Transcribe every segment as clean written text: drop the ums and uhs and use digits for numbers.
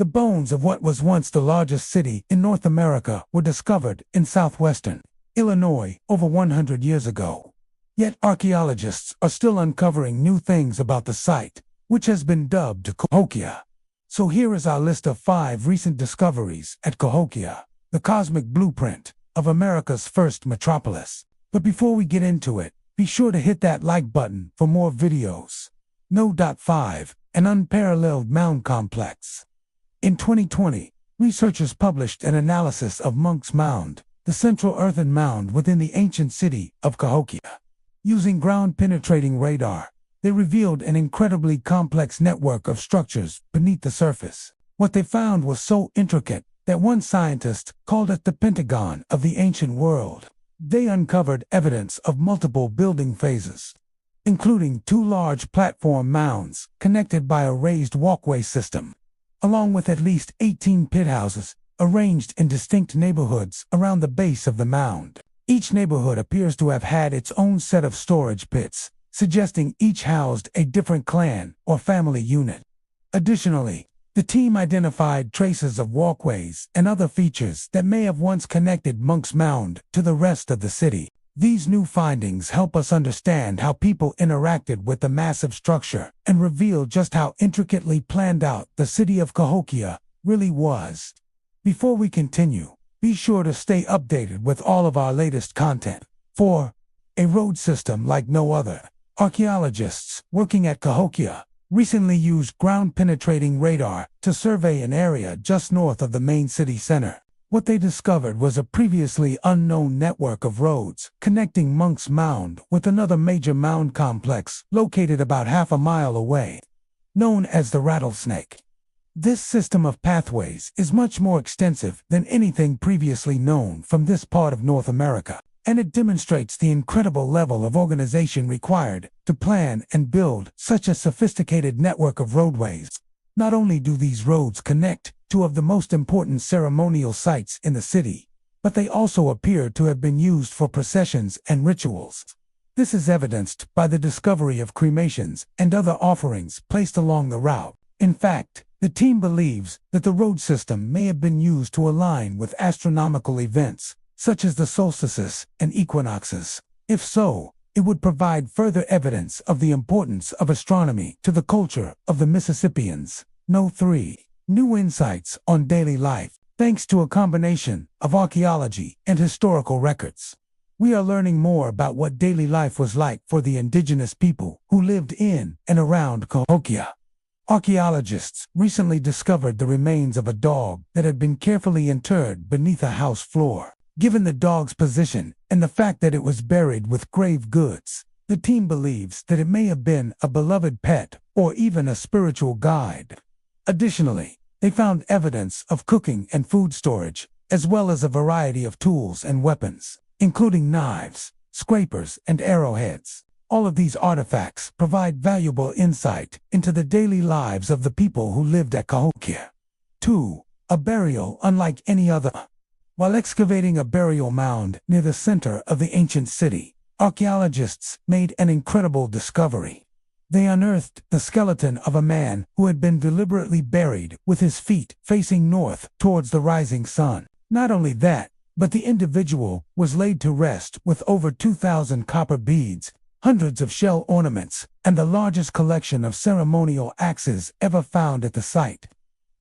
The bones of what was once the largest city in North America were discovered in southwestern Illinois over 100 years ago. Yet archaeologists are still uncovering new things about the site, which has been dubbed Cahokia. So here is our list of 5 recent discoveries at Cahokia, the cosmic blueprint of America's first metropolis. But before we get into it, be sure to hit that like button for more videos. No. 5. An unparalleled mound complex. In 2020, researchers published an analysis of Monk's Mound, the central earthen mound within the ancient city of Cahokia. Using ground-penetrating radar, they revealed an incredibly complex network of structures beneath the surface. What they found was so intricate that one scientist called it the Pentagon of the ancient world. They uncovered evidence of multiple building phases, including 2 large platform mounds connected by a raised walkway system, along with at least 18 pit houses arranged in distinct neighborhoods around the base of the mound. Each neighborhood appears to have had its own set of storage pits, suggesting each housed a different clan or family unit. Additionally, the team identified traces of walkways and other features that may have once connected Monk's Mound to the rest of the city. These new findings help us understand how people interacted with the massive structure and reveal just how intricately planned out the city of Cahokia really was. Before we continue, be sure to stay updated with all of our latest content. 4. A road system like no other. Archaeologists working at Cahokia recently used ground-penetrating radar to survey an area just north of the main city center. What they discovered was a previously unknown network of roads connecting Monk's Mound with another major mound complex located about half a mile away, known as the Rattlesnake. This system of pathways is much more extensive than anything previously known from this part of North America, and it demonstrates the incredible level of organization required to plan and build such a sophisticated network of roadways. Not only do these roads connect 2 of the most important ceremonial sites in the city, but they also appear to have been used for processions and rituals. This is evidenced by the discovery of cremations and other offerings placed along the route. In fact, the team believes that the road system may have been used to align with astronomical events, such as the solstices and equinoxes. If so, it would provide further evidence of the importance of astronomy to the culture of the Mississippians. No. 3. New insights on daily life. Thanks to a combination of archaeology and historical records, we are learning more about what daily life was like for the indigenous people who lived in and around Cahokia. Archaeologists recently discovered the remains of a dog that had been carefully interred beneath a house floor. Given the dog's position and the fact that it was buried with grave goods, the team believes that it may have been a beloved pet or even a spiritual guide. Additionally, they found evidence of cooking and food storage, as well as a variety of tools and weapons, including knives, scrapers, and arrowheads. All of these artifacts provide valuable insight into the daily lives of the people who lived at Cahokia. 2. A burial unlike any other. While excavating a burial mound near the center of the ancient city, archaeologists made an incredible discovery. They unearthed the skeleton of a man who had been deliberately buried with his feet facing north towards the rising sun. Not only that, but the individual was laid to rest with over 2,000 copper beads, hundreds of shell ornaments, and the largest collection of ceremonial axes ever found at the site.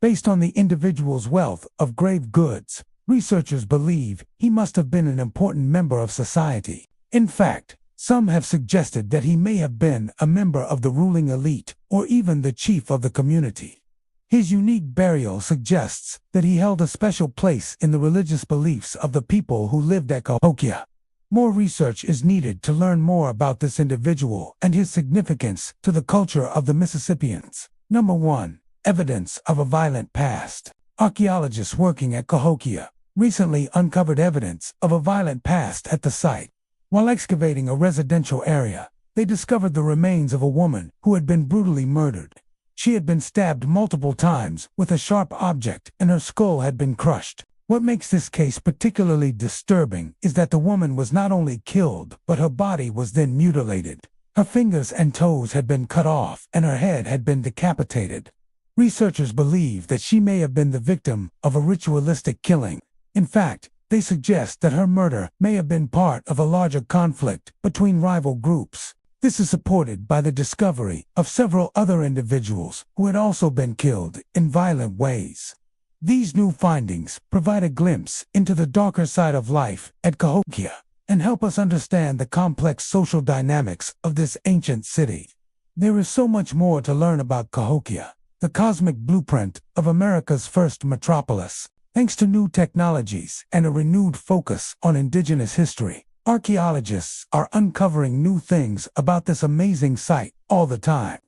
Based on the individual's wealth of grave goods, researchers believe he must have been an important member of society. In fact, some have suggested that he may have been a member of the ruling elite or even the chief of the community. His unique burial suggests that he held a special place in the religious beliefs of the people who lived at Cahokia. More research is needed to learn more about this individual and his significance to the culture of the Mississippians. Number 1. Evidence of a violent past. Archaeologists working at Cahokia recently uncovered evidence of a violent past at the site. While excavating a residential area, they discovered the remains of a woman who had been brutally murdered. She had been stabbed multiple times with a sharp object and her skull had been crushed. What makes this case particularly disturbing is that the woman was not only killed, but her body was then mutilated. Her fingers and toes had been cut off and her head had been decapitated. Researchers believe that she may have been the victim of a ritualistic killing. In fact, they suggest that her murder may have been part of a larger conflict between rival groups. This is supported by the discovery of several other individuals who had also been killed in violent ways. These new findings provide a glimpse into the darker side of life at Cahokia and help us understand the complex social dynamics of this ancient city. There is so much more to learn about Cahokia, the cosmic blueprint of America's first metropolis. Thanks to new technologies and a renewed focus on indigenous history, archaeologists are uncovering new things about this amazing site all the time.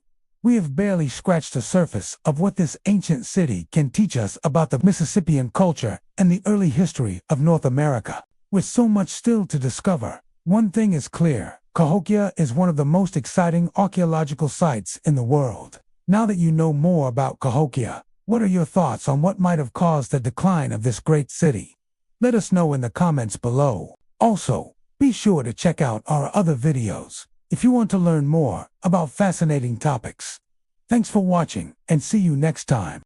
We have barely scratched the surface of what this ancient city can teach us about the Mississippian culture and the early history of North America. With so much still to discover, one thing is clear: Cahokia is one of the most exciting archaeological sites in the world. Now that you know more about Cahokia, what are your thoughts on what might have caused the decline of this great city? Let us know in the comments below. Also, be sure to check out our other videos if you want to learn more about fascinating topics. Thanks for watching, and see you next time.